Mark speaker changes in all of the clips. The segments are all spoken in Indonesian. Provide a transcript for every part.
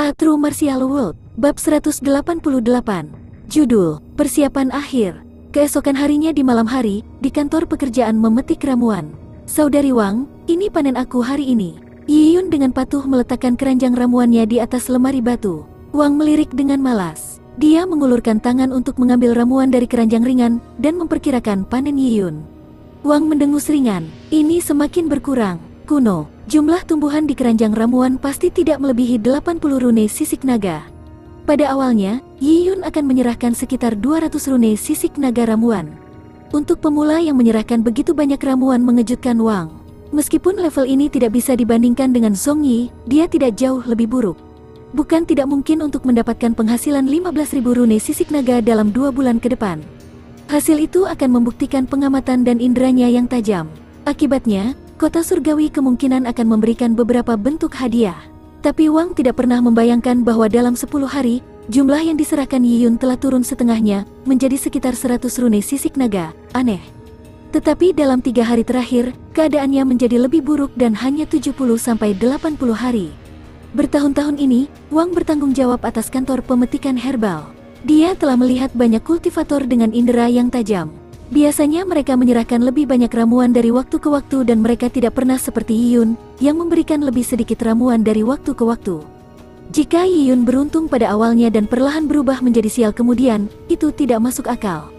Speaker 1: A True Martial World, Bab 188. Judul, Persiapan Akhir. Keesokan harinya di malam hari, di kantor pekerjaan memetik ramuan. Saudari Wang, ini panen aku hari ini. Yiyun dengan patuh meletakkan keranjang ramuannya di atas lemari batu. Wang melirik dengan malas. Dia mengulurkan tangan untuk mengambil ramuan dari keranjang ringan dan memperkirakan panen Yiyun. Wang mendengus ringan. Ini semakin berkurang. Kuno, jumlah tumbuhan di keranjang ramuan pasti tidak melebihi 80 rune sisik naga. Pada awalnya, Yiyun akan menyerahkan sekitar 200 rune sisik naga ramuan. Untuk pemula yang menyerahkan begitu banyak ramuan mengejutkan Wang. Meskipun level ini tidak bisa dibandingkan dengan Song Yi, dia tidak jauh lebih buruk. Bukan tidak mungkin untuk mendapatkan penghasilan 15.000 rune sisik naga dalam 2 bulan ke depan. Hasil itu akan membuktikan pengamatan dan inderanya yang tajam. Akibatnya, kota surgawi kemungkinan akan memberikan beberapa bentuk hadiah. Tapi Wang tidak pernah membayangkan bahwa dalam 10 hari, jumlah yang diserahkan Yiyun telah turun setengahnya, menjadi sekitar 100 rune sisik naga. Aneh. Tetapi dalam 3 hari terakhir, keadaannya menjadi lebih buruk dan hanya 70-80 hari. Bertahun-tahun ini, Wang bertanggung jawab atas kantor pemetikan herbal. Dia telah melihat banyak kultivator dengan indera yang tajam. Biasanya mereka menyerahkan lebih banyak ramuan dari waktu ke waktu dan mereka tidak pernah seperti Yiyun, yang memberikan lebih sedikit ramuan dari waktu ke waktu. Jika Yiyun beruntung pada awalnya dan perlahan berubah menjadi sial kemudian, itu tidak masuk akal.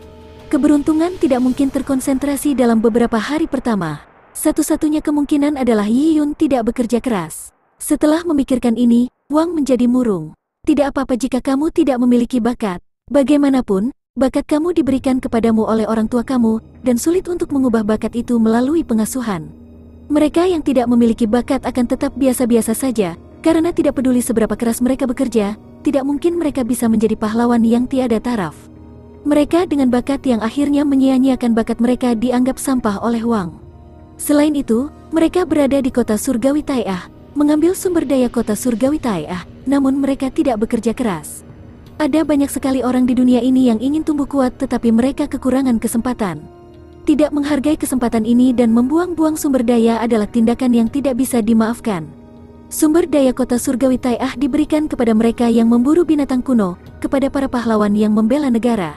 Speaker 1: Keberuntungan tidak mungkin terkonsentrasi dalam beberapa hari pertama. Satu-satunya kemungkinan adalah Yiyun tidak bekerja keras. Setelah memikirkan ini, Wang menjadi murung. Tidak apa-apa jika kamu tidak memiliki bakat. Bagaimanapun, bakat kamu diberikan kepadamu oleh orang tua kamu, dan sulit untuk mengubah bakat itu melalui pengasuhan. Mereka yang tidak memiliki bakat akan tetap biasa-biasa saja, karena tidak peduli seberapa keras mereka bekerja, tidak mungkin mereka bisa menjadi pahlawan yang tiada taraf. Mereka dengan bakat yang akhirnya menyia-nyiakan bakat mereka dianggap sampah oleh Wang. Selain itu, mereka berada di kota surgawi Tai'ah, mengambil sumber daya kota surgawi Tai'ah, namun mereka tidak bekerja keras. Ada banyak sekali orang di dunia ini yang ingin tumbuh kuat tetapi mereka kekurangan kesempatan. Tidak menghargai kesempatan ini dan membuang-buang sumber daya adalah tindakan yang tidak bisa dimaafkan. Sumber daya kota surgawi Tai'ah diberikan kepada mereka yang memburu binatang kuno, kepada para pahlawan yang membela negara.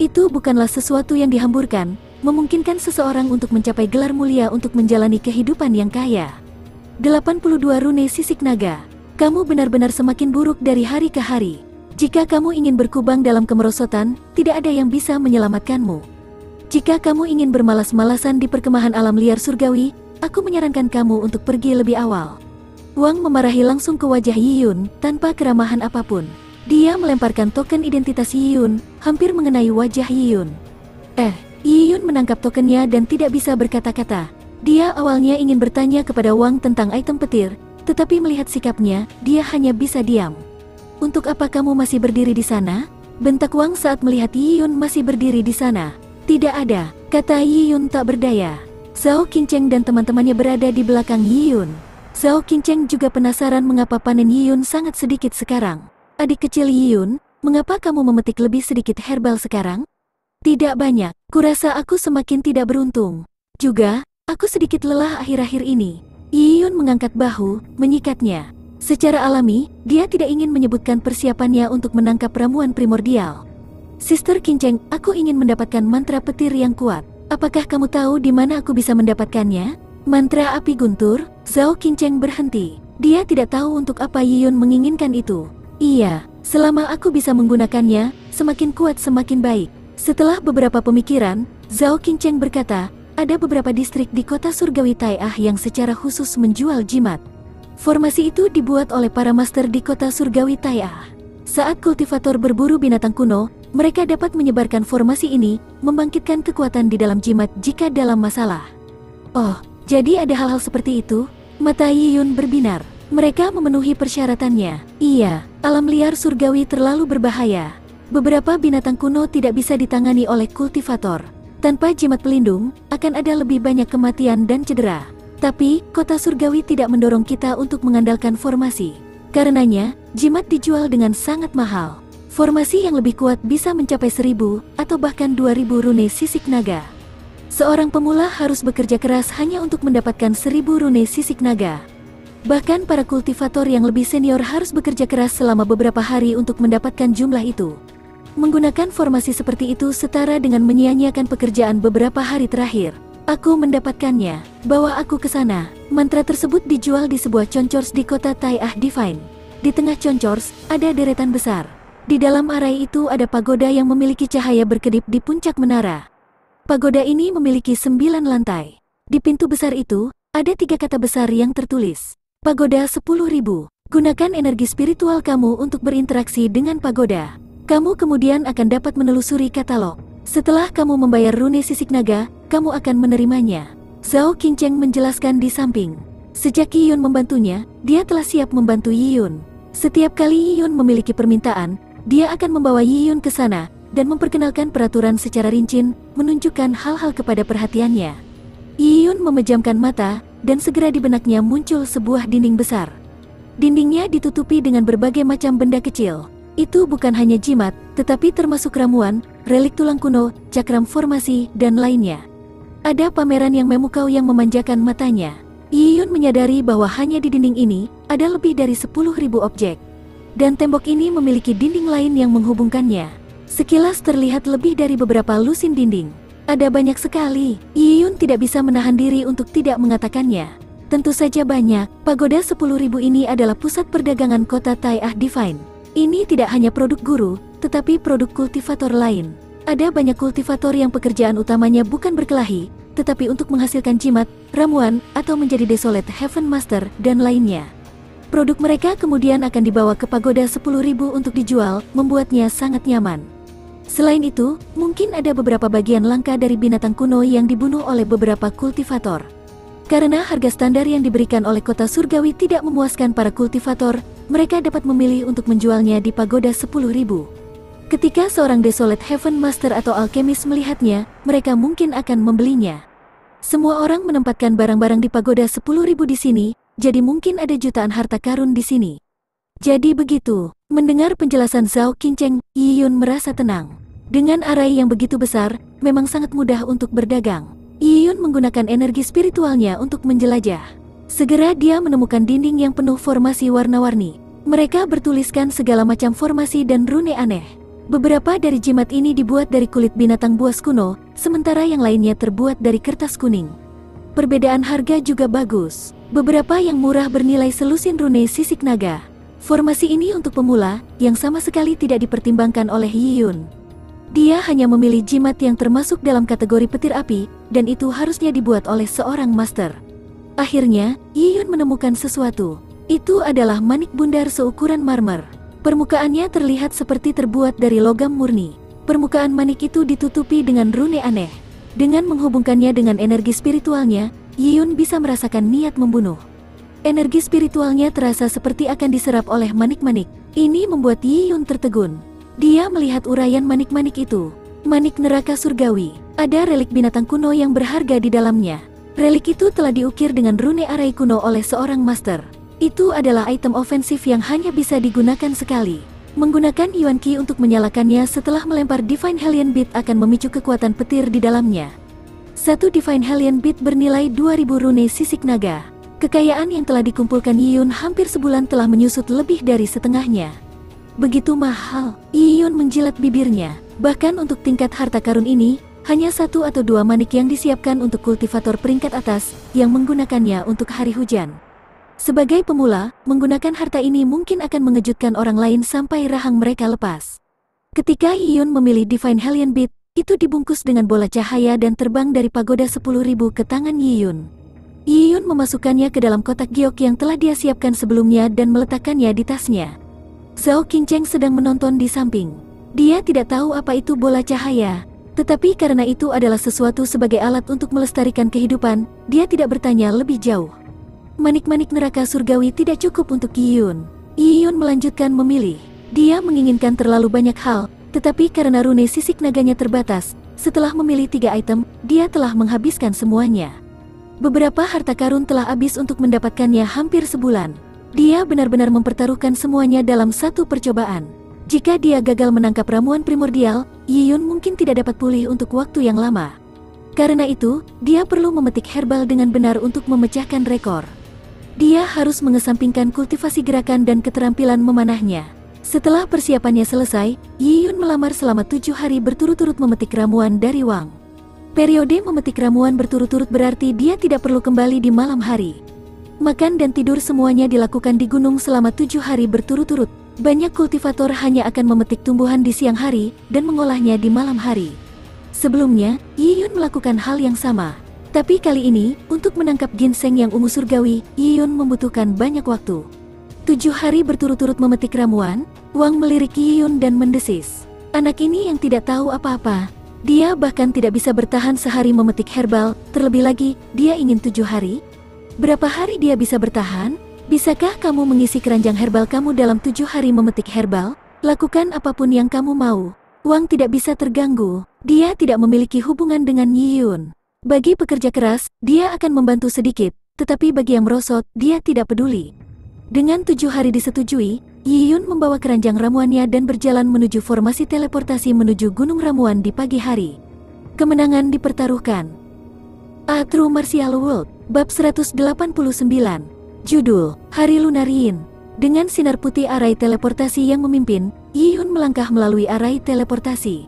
Speaker 1: Itu bukanlah sesuatu yang dihamburkan, memungkinkan seseorang untuk mencapai gelar mulia untuk menjalani kehidupan yang kaya. 82 rune sisik naga. Kamu benar-benar semakin buruk dari hari ke hari. Jika kamu ingin berkubang dalam kemerosotan, tidak ada yang bisa menyelamatkanmu. Jika kamu ingin bermalas-malasan di perkemahan alam liar surgawi, aku menyarankan kamu untuk pergi lebih awal. Wang memarahi langsung ke wajah Yiyun, tanpa keramahan apapun. Dia melemparkan token identitas Yiyun, hampir mengenai wajah Yiyun. Yiyun menangkap tokennya dan tidak bisa berkata-kata. Dia awalnya ingin bertanya kepada Wang tentang item petir, tetapi melihat sikapnya, dia hanya bisa diam. Untuk apa kamu masih berdiri di sana? Bentak Wang saat melihat Yiyun masih berdiri di sana. Tidak ada, kata Yiyun tak berdaya. Zhao Qingcheng dan teman-temannya berada di belakang Yiyun. Zhao Qingcheng juga penasaran mengapa panen Yiyun sangat sedikit sekarang. Adik kecil Yiyun, mengapa kamu memetik lebih sedikit herbal sekarang? Tidak banyak, kurasa aku semakin tidak beruntung. Juga, aku sedikit lelah akhir-akhir ini. Yiyun mengangkat bahu, menyikatnya. Secara alami, dia tidak ingin menyebutkan persiapannya untuk menangkap ramuan primordial. Sister Qingcheng, aku ingin mendapatkan mantra petir yang kuat. Apakah kamu tahu di mana aku bisa mendapatkannya? Mantra api guntur. Zhao Qingcheng berhenti. Dia tidak tahu untuk apa Yiyun menginginkan itu. Iya, selama aku bisa menggunakannya, semakin kuat semakin baik. Setelah beberapa pemikiran, Zhao Qingcheng berkata, ada beberapa distrik di kota surgawi Tai'ah yang secara khusus menjual jimat. Formasi itu dibuat oleh para master di kota surgawi Tai'ah. Saat kultivator berburu binatang kuno, mereka dapat menyebarkan formasi ini, membangkitkan kekuatan di dalam jimat jika dalam masalah. Oh, jadi ada hal-hal seperti itu? Mata Yiyun berbinar. Mereka memenuhi persyaratannya. Iya, alam liar surgawi terlalu berbahaya. Beberapa binatang kuno tidak bisa ditangani oleh kultivator. Tanpa jimat pelindung, akan ada lebih banyak kematian dan cedera. Tapi, kota surgawi tidak mendorong kita untuk mengandalkan formasi. Karenanya, jimat dijual dengan sangat mahal. Formasi yang lebih kuat bisa mencapai 1.000 atau bahkan 2.000 rune sisik naga. Seorang pemula harus bekerja keras hanya untuk mendapatkan 1.000 rune sisik naga. Bahkan para kultivator yang lebih senior harus bekerja keras selama beberapa hari untuk mendapatkan jumlah itu. Menggunakan formasi seperti itu setara dengan menyia-nyiakan pekerjaan beberapa hari terakhir. Aku mendapatkannya. Bawa aku ke sana. Mantra tersebut dijual di sebuah concors di kota Tai Ah Divine. Di tengah concors, ada deretan besar. Di dalam arai itu ada pagoda yang memiliki cahaya berkedip di puncak menara. Pagoda ini memiliki 9 lantai. Di pintu besar itu, ada 3 kata besar yang tertulis. Pagoda 10.000. Gunakan energi spiritual kamu untuk berinteraksi dengan pagoda. Kamu kemudian akan dapat menelusuri katalog. Setelah kamu membayar rune sisik naga, kamu akan menerimanya. Zhao Qingcheng menjelaskan di samping. Sejak Yiyun membantunya, dia telah siap membantu Yiyun. Setiap kali Yiyun memiliki permintaan, dia akan membawa Yiyun ke sana dan memperkenalkan peraturan secara rinci, menunjukkan hal-hal kepada perhatiannya. Yiyun memejamkan mata, dan segera di benaknya muncul sebuah dinding besar. Dindingnya ditutupi dengan berbagai macam benda kecil. Itu bukan hanya jimat, tetapi termasuk ramuan, relik tulang kuno, cakram formasi, dan lainnya. Ada pameran yang memukau yang memanjakan matanya. Yiyun menyadari bahwa hanya di dinding ini, ada lebih dari 10.000 objek. Dan tembok ini memiliki dinding lain yang menghubungkannya. Sekilas terlihat lebih dari beberapa lusin dinding. Ada banyak sekali. Yiyun tidak bisa menahan diri untuk tidak mengatakannya. Tentu saja banyak. Pagoda 10.000 ini adalah pusat perdagangan kota Tai Ah Divine. Ini tidak hanya produk guru, tetapi produk kultivator lain. Ada banyak kultivator yang pekerjaan utamanya bukan berkelahi, tetapi untuk menghasilkan jimat, ramuan, atau menjadi Desolate Heaven Master, dan lainnya. Produk mereka kemudian akan dibawa ke pagoda 10.000 untuk dijual, membuatnya sangat nyaman. Selain itu, mungkin ada beberapa bagian langka dari binatang kuno yang dibunuh oleh beberapa kultivator. Karena harga standar yang diberikan oleh kota surgawi tidak memuaskan para kultivator, mereka dapat memilih untuk menjualnya di pagoda 10.000. Ketika seorang Desolate Heaven Master atau alkemis melihatnya, mereka mungkin akan membelinya. Semua orang menempatkan barang-barang di pagoda 10.000 di sini, jadi mungkin ada jutaan harta karun di sini. Jadi begitu, mendengar penjelasan Zhao Qingcheng, Yiyun merasa tenang. Dengan arai yang begitu besar, memang sangat mudah untuk berdagang. Yiyun menggunakan energi spiritualnya untuk menjelajah. Segera dia menemukan dinding yang penuh formasi warna-warni. Mereka bertuliskan segala macam formasi dan rune aneh. Beberapa dari jimat ini dibuat dari kulit binatang buas kuno, sementara yang lainnya terbuat dari kertas kuning. Perbedaan harga juga bagus. Beberapa yang murah bernilai selusin rune sisik naga. Formasi ini untuk pemula, yang sama sekali tidak dipertimbangkan oleh Yiyun. Dia hanya memilih jimat yang termasuk dalam kategori petir api, dan itu harusnya dibuat oleh seorang master. Akhirnya, Yiyun menemukan sesuatu. Itu adalah manik bundar seukuran marmer. Permukaannya terlihat seperti terbuat dari logam murni. Permukaan manik itu ditutupi dengan rune aneh. Dengan menghubungkannya dengan energi spiritualnya, Yiyun bisa merasakan niat membunuh. Energi spiritualnya terasa seperti akan diserap oleh manik-manik. Ini membuat Yiyun tertegun. Dia melihat uraian manik-manik itu. Manik neraka surgawi. Ada relik binatang kuno yang berharga di dalamnya. Relik itu telah diukir dengan rune arai kuno oleh seorang master. Itu adalah item ofensif yang hanya bisa digunakan sekali. Menggunakan Yuan Qi untuk menyalakannya setelah melempar Divine Hellion Beat akan memicu kekuatan petir di dalamnya. Satu Divine Hellion Beat bernilai 2000 rune sisik naga. Kekayaan yang telah dikumpulkan Yiyun hampir sebulan telah menyusut lebih dari setengahnya. Begitu mahal. Yiyun menjilat bibirnya. Bahkan untuk tingkat harta karun ini, hanya 1 atau 2 manik yang disiapkan untuk kultivator peringkat atas, yang menggunakannya untuk hari hujan. Sebagai pemula, menggunakan harta ini mungkin akan mengejutkan orang lain sampai rahang mereka lepas. Ketika Yiyun memilih Divine Hellion Beat, itu dibungkus dengan bola cahaya dan terbang dari pagoda 10.000 ke tangan Yiyun. Yiyun memasukkannya ke dalam kotak giok yang telah dia siapkan sebelumnya dan meletakkannya di tasnya. Zhao Qingcheng sedang menonton di samping. Dia tidak tahu apa itu bola cahaya, tetapi karena itu adalah sesuatu sebagai alat untuk melestarikan kehidupan, dia tidak bertanya lebih jauh. Manik-manik neraka surgawi tidak cukup untuk Yiyun. Yiyun melanjutkan memilih. Dia menginginkan terlalu banyak hal, tetapi karena rune sisik naganya terbatas, setelah memilih 3 item, dia telah menghabiskan semuanya. Beberapa harta karun telah habis untuk mendapatkannya hampir sebulan. Dia benar-benar mempertaruhkan semuanya dalam satu percobaan. Jika dia gagal menangkap ramuan primordial, Yiyun mungkin tidak dapat pulih untuk waktu yang lama. Karena itu, dia perlu memetik herbal dengan benar untuk memecahkan rekor. dia harus mengesampingkan kultivasi gerakan dan keterampilan memanahnya. Setelah persiapannya selesai, Yi Yun melamar selama 7 hari berturut-turut memetik ramuan dari Wang. Periode memetik ramuan berturut-turut berarti dia tidak perlu kembali di malam hari. Makan dan tidur semuanya dilakukan di gunung selama 7 hari berturut-turut. Banyak kultivator hanya akan memetik tumbuhan di siang hari dan mengolahnya di malam hari. Sebelumnya, Yi Yun melakukan hal yang sama. Tapi kali ini, untuk menangkap ginseng yang ungu surgawi, Yi Yun membutuhkan banyak waktu. 7 hari berturut-turut memetik ramuan, Wang melirik Yi Yun dan mendesis. Anak ini yang tidak tahu apa-apa. Dia bahkan tidak bisa bertahan sehari memetik herbal, terlebih lagi, dia ingin 7 hari. Berapa hari dia bisa bertahan? Bisakah kamu mengisi keranjang herbal kamu dalam 7 hari memetik herbal? Lakukan apapun yang kamu mau. Wang tidak bisa terganggu. Dia tidak memiliki hubungan dengan Yi Yun. Bagi pekerja keras, dia akan membantu sedikit, tetapi bagi yang merosot, dia tidak peduli. Dengan 7 hari disetujui, Yi Yun membawa keranjang ramuannya dan berjalan menuju formasi teleportasi menuju Gunung Ramuan di pagi hari. Kemenangan dipertaruhkan. A True Martial World, Bab 189. Judul, Hari Lunarin. Dengan sinar putih arai teleportasi yang memimpin, Yi Yun melangkah melalui arai teleportasi.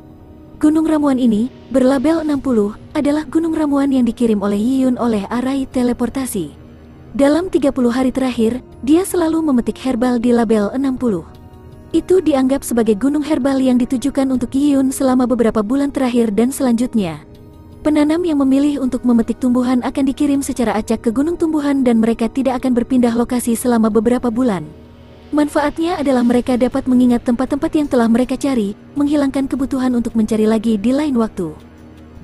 Speaker 1: Gunung Ramuan ini, berlabel 60, adalah gunung ramuan yang dikirim oleh Yi Yun oleh arai teleportasi. Dalam 30 hari terakhir, dia selalu memetik herbal di label 60. Itu dianggap sebagai gunung herbal yang ditujukan untuk Yi Yun selama beberapa bulan terakhir dan selanjutnya. Penanam yang memilih untuk memetik tumbuhan akan dikirim secara acak ke gunung tumbuhan dan mereka tidak akan berpindah lokasi selama beberapa bulan. Manfaatnya adalah mereka dapat mengingat tempat-tempat yang telah mereka cari, menghilangkan kebutuhan untuk mencari lagi di lain waktu.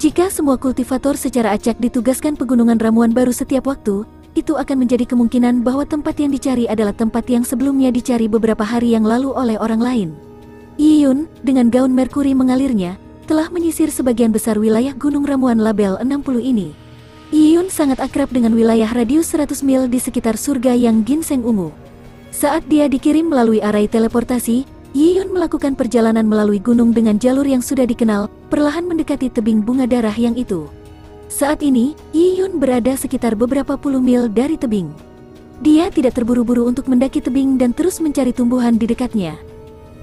Speaker 1: Jika semua kultivator secara acak ditugaskan pegunungan ramuan baru setiap waktu, itu akan menjadi kemungkinan bahwa tempat yang dicari adalah tempat yang sebelumnya dicari beberapa hari yang lalu oleh orang lain. Yi Yun, dengan gaun merkuri mengalirnya, telah menyisir sebagian besar wilayah gunung ramuan label 60 ini. Yi Yun sangat akrab dengan wilayah radius 100 mil di sekitar surga yang ginseng ungu. Saat dia dikirim melalui arai teleportasi, Yi Yun melakukan perjalanan melalui gunung dengan jalur yang sudah dikenal, perlahan mendekati tebing bunga darah yang itu. Saat ini, Yi Yun berada sekitar beberapa puluh mil dari tebing. Dia tidak terburu-buru untuk mendaki tebing dan terus mencari tumbuhan di dekatnya.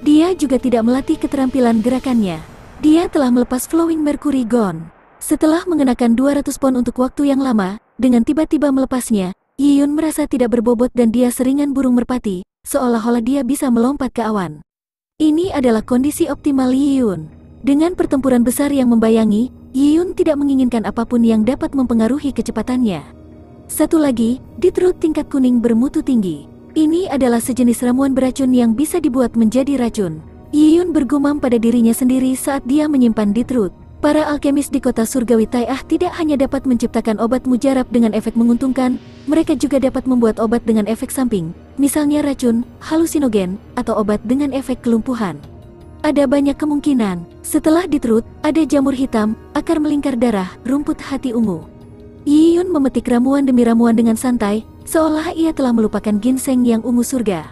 Speaker 1: Dia juga tidak melatih keterampilan gerakannya. Dia telah melepas Flowing Mercury Gone. Setelah mengenakan 200 pon untuk waktu yang lama, dengan tiba-tiba melepasnya, Yi Yun merasa tidak berbobot dan dia seringan burung merpati, seolah-olah dia bisa melompat ke awan. Ini adalah kondisi optimal Yi Yun. Dengan pertempuran besar yang membayangi, Yi Yun tidak menginginkan apapun yang dapat mempengaruhi kecepatannya. Satu lagi, Deathroot tingkat kuning bermutu tinggi. Ini adalah sejenis ramuan beracun yang bisa dibuat menjadi racun. Yi Yun bergumam pada dirinya sendiri saat dia menyimpan Deathroot. Para alkemis di kota surgawi Tai'ah tidak hanya dapat menciptakan obat mujarab dengan efek menguntungkan, mereka juga dapat membuat obat dengan efek samping, misalnya racun, halusinogen, atau obat dengan efek kelumpuhan. Ada banyak kemungkinan. Setelah Deathroot, ada jamur hitam, akar melingkar darah, rumput hati ungu. Yi Yun memetik ramuan demi ramuan dengan santai, seolah ia telah melupakan ginseng yang ungu surga.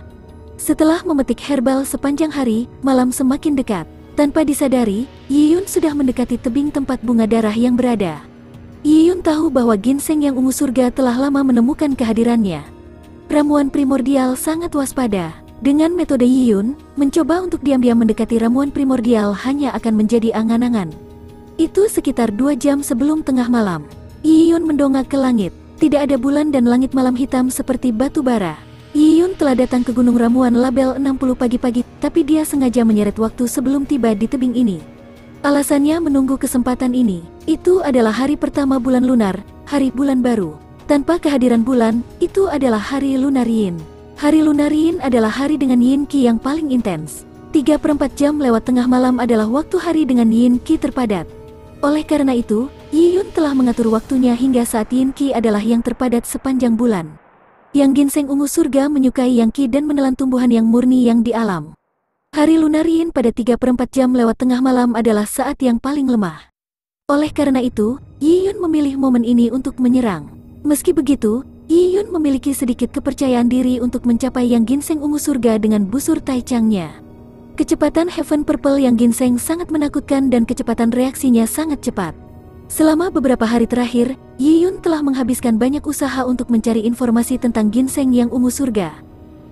Speaker 1: Setelah memetik herbal sepanjang hari, malam semakin dekat. Tanpa disadari, Yi Yun sudah mendekati tebing tempat bunga darah yang berada. Yi Yun tahu bahwa ginseng yang ungu surga telah lama menemukan kehadirannya. Ramuan primordial sangat waspada. Dengan metode Yi Yun, mencoba untuk diam-diam mendekati ramuan primordial hanya akan menjadi angan-angan. Itu sekitar 2 jam sebelum tengah malam. Yi Yun mendongak ke langit. Tidak ada bulan dan langit malam hitam seperti batu bara. Yi Yun telah datang ke Gunung Ramuan label 60 pagi-pagi, tapi dia sengaja menyeret waktu sebelum tiba di tebing ini. Alasannya menunggu kesempatan ini. Itu adalah hari pertama bulan lunar, hari bulan baru. Tanpa kehadiran bulan, itu adalah hari Lunarin. Hari Lunarin adalah hari dengan Yin Qi yang paling intens. 3/4 jam lewat tengah malam adalah waktu hari dengan Yin Qi terpadat. Oleh karena itu, Yi Yun telah mengatur waktunya hingga saat Yin Qi adalah yang terpadat sepanjang bulan. Yang ginseng ungu surga menyukai Yang Qi dan menelan tumbuhan yang murni yang di alam. Hari Lunarin pada 3/4 jam lewat tengah malam adalah saat yang paling lemah. Oleh karena itu, Yi Yun memilih momen ini untuk menyerang. Meski begitu, Yi Yun memiliki sedikit kepercayaan diri untuk mencapai yang ginseng ungu surga dengan busur Taichangnya. Kecepatan Heaven Purple yang ginseng sangat menakutkan dan kecepatan reaksinya sangat cepat. Selama beberapa hari terakhir, Yi Yun telah menghabiskan banyak usaha untuk mencari informasi tentang ginseng yang ungu surga.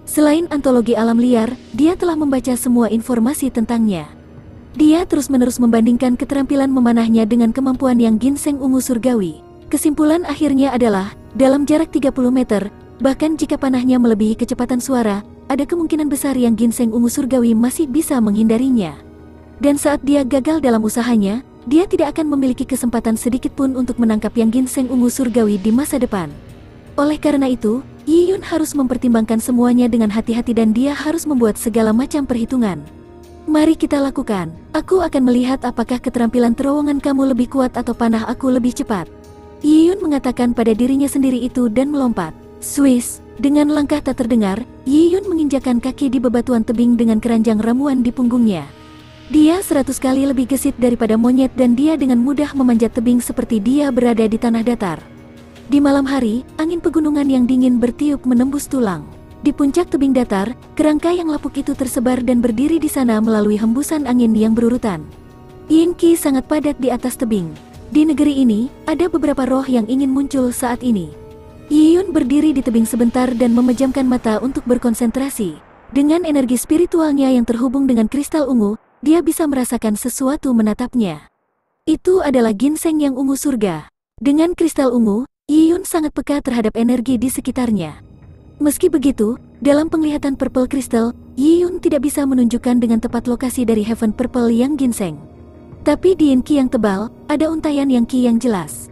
Speaker 1: Selain antologi alam liar, dia telah membaca semua informasi tentangnya. Dia terus-menerus membandingkan keterampilan memanahnya dengan kemampuan yang ginseng ungu surgawi. Kesimpulan akhirnya adalah, dalam jarak 30 meter, bahkan jika panahnya melebihi kecepatan suara, ada kemungkinan besar yang ginseng ungu surgawi masih bisa menghindarinya. Dan saat dia gagal dalam usahanya, dia tidak akan memiliki kesempatan sedikit pun untuk menangkap yang ginseng ungu surgawi di masa depan. Oleh karena itu, Yi Yun harus mempertimbangkan semuanya dengan hati-hati dan dia harus membuat segala macam perhitungan. Mari kita lakukan. Aku akan melihat apakah keterampilan terowongan kamu lebih kuat atau panah aku lebih cepat. Yi Yun mengatakan pada dirinya sendiri itu dan melompat. Swiss, dengan langkah tak terdengar, Yi Yun menginjakkan kaki di bebatuan tebing dengan keranjang ramuan di punggungnya. Dia 100 kali lebih gesit daripada monyet dan dia dengan mudah memanjat tebing seperti dia berada di tanah datar. Di malam hari, angin pegunungan yang dingin bertiup menembus tulang. Di puncak tebing datar, kerangka yang lapuk itu tersebar dan berdiri di sana melalui hembusan angin yang berurutan. Yin Qi sangat padat di atas tebing. Di negeri ini, ada beberapa roh yang ingin muncul saat ini. Yi Yun berdiri di tebing sebentar dan memejamkan mata untuk berkonsentrasi. Dengan energi spiritualnya yang terhubung dengan kristal ungu, dia bisa merasakan sesuatu menatapnya. Itu adalah ginseng yang ungu surga. Dengan kristal ungu, Yi Yun sangat peka terhadap energi di sekitarnya. Meski begitu, dalam penglihatan Purple Crystal, Yi Yun tidak bisa menunjukkan dengan tepat lokasi dari Heaven Purple yang ginseng. Tapi di Yin Qi yang tebal, ada untayan yang Qi yang jelas.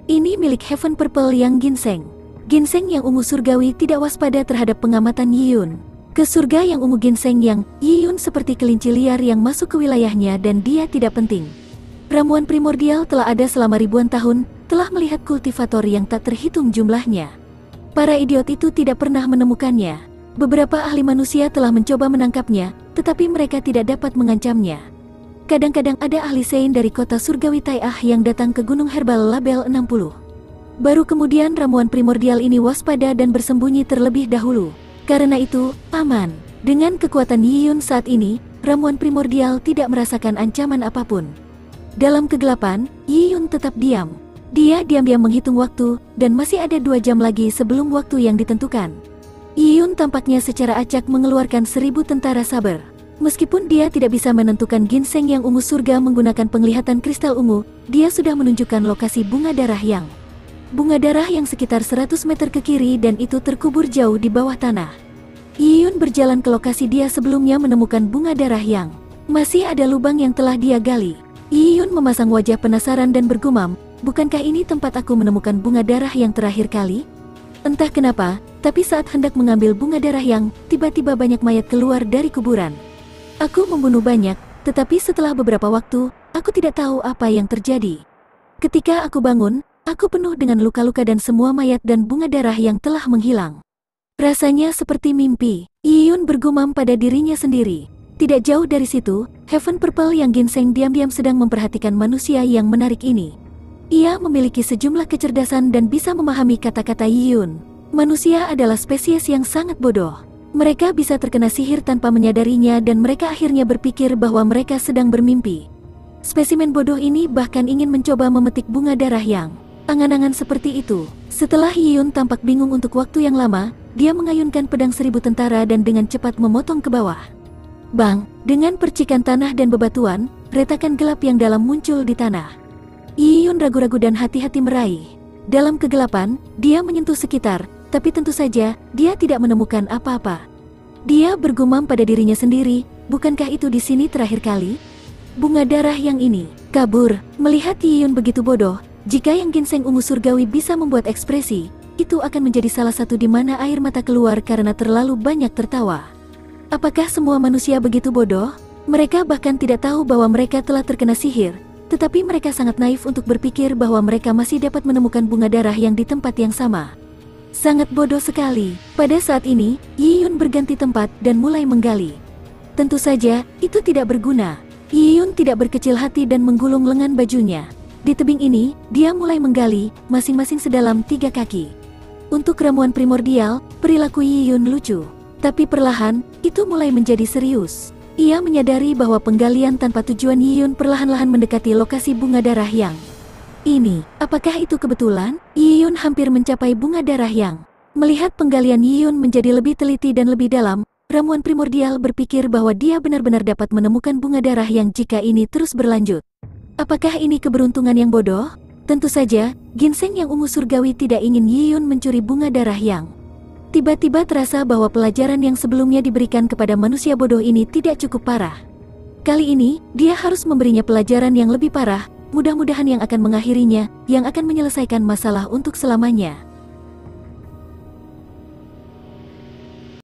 Speaker 1: Ini milik Heaven Purple yang ginseng. Ginseng yang ungu surgawi tidak waspada terhadap pengamatan Yi Yun. Ke surga yang ungu ginseng yang Yi Yun seperti kelinci liar yang masuk ke wilayahnya dan dia tidak penting. Ramuan primordial telah ada selama ribuan tahun, telah melihat kultivator yang tak terhitung jumlahnya. Para idiot itu tidak pernah menemukannya. Beberapa ahli manusia telah mencoba menangkapnya, tetapi mereka tidak dapat mengancamnya. Kadang-kadang ada ahli Sein dari kota surgawi Tai'ah yang datang ke Gunung Herbal Label 60. Baru kemudian ramuan primordial ini waspada dan bersembunyi terlebih dahulu. Karena itu, aman. Dengan kekuatan Yi Yun saat ini, ramuan primordial tidak merasakan ancaman apapun. Dalam kegelapan, Yi Yun tetap diam. Dia diam-diam menghitung waktu, dan masih ada 2 jam lagi sebelum waktu yang ditentukan. Yi Yun tampaknya secara acak mengeluarkan 1000 tentara saber. Meskipun dia tidak bisa menentukan ginseng yang ungu surga menggunakan penglihatan kristal ungu, dia sudah menunjukkan lokasi bunga darah yang sekitar 100 meter ke kiri dan itu terkubur jauh di bawah tanah. Yi Yun berjalan ke lokasi dia sebelumnya menemukan bunga darah yang masih ada lubang yang telah dia gali. Yi Yun memasang wajah penasaran dan bergumam, bukankah ini tempat aku menemukan bunga darah yang terakhir kali? Entah kenapa, tapi saat hendak mengambil bunga darah yang, tiba-tiba banyak mayat keluar dari kuburan. Aku membunuh banyak, tetapi setelah beberapa waktu, aku tidak tahu apa yang terjadi. Ketika aku bangun, aku penuh dengan luka-luka dan semua mayat dan bunga darah yang telah menghilang. Rasanya seperti mimpi. Yi Yun bergumam pada dirinya sendiri. Tidak jauh dari situ, Heaven Purple yang ginseng diam-diam sedang memperhatikan manusia yang menarik ini. Ia memiliki sejumlah kecerdasan dan bisa memahami kata-kata Yi Yun. Manusia adalah spesies yang sangat bodoh. Mereka bisa terkena sihir tanpa menyadarinya dan mereka akhirnya berpikir bahwa mereka sedang bermimpi. Spesimen bodoh ini bahkan ingin mencoba memetik bunga darah yang angan-angan seperti itu. Setelah Yi Yun tampak bingung untuk waktu yang lama, dia mengayunkan pedang 1000 tentara dan dengan cepat memotong ke bawah. Bang, dengan percikan tanah dan bebatuan, retakan gelap yang dalam muncul di tanah. Yi Yun ragu-ragu dan hati-hati meraih. Dalam kegelapan, dia menyentuh sekitar, tapi tentu saja, dia tidak menemukan apa-apa. Dia bergumam pada dirinya sendiri, bukankah itu di sini terakhir kali? Bunga darah yang ini, kabur. Melihat Yi Yun begitu bodoh, jika yang ginseng ungu surgawi bisa membuat ekspresi, itu akan menjadi salah satu di mana air mata keluar karena terlalu banyak tertawa. Apakah semua manusia begitu bodoh? Mereka bahkan tidak tahu bahwa mereka telah terkena sihir, tetapi mereka sangat naif untuk berpikir bahwa mereka masih dapat menemukan bunga darah yang di tempat yang sama. Sangat bodoh sekali. Pada saat ini, Yi Yun berganti tempat dan mulai menggali. Tentu saja, itu tidak berguna. Yi Yun tidak berkecil hati dan menggulung lengan bajunya. Di tebing ini, dia mulai menggali, masing-masing sedalam 3 kaki. Untuk ramuan primordial, perilaku Yi Yun lucu. Tapi perlahan, itu mulai menjadi serius. Ia menyadari bahwa penggalian tanpa tujuan Yi Yun perlahan-lahan mendekati lokasi bunga darah yang Ini, apakah itu kebetulan? Yiyun hampir mencapai bunga darah yang. Melihat penggalian Yiyun menjadi lebih teliti dan lebih dalam, ramuan primordial berpikir bahwa dia benar-benar dapat menemukan bunga darah yang jika ini terus berlanjut. Apakah ini keberuntungan yang bodoh? Tentu saja, ginseng yang ungu surgawi tidak ingin Yiyun mencuri bunga darah yang. Tiba-tiba terasa bahwa pelajaran yang sebelumnya diberikan kepada manusia bodoh ini tidak cukup parah. Kali ini, dia harus memberinya pelajaran yang lebih parah, mudah-mudahan yang akan mengakhirinya, yang akan menyelesaikan masalah untuk selamanya.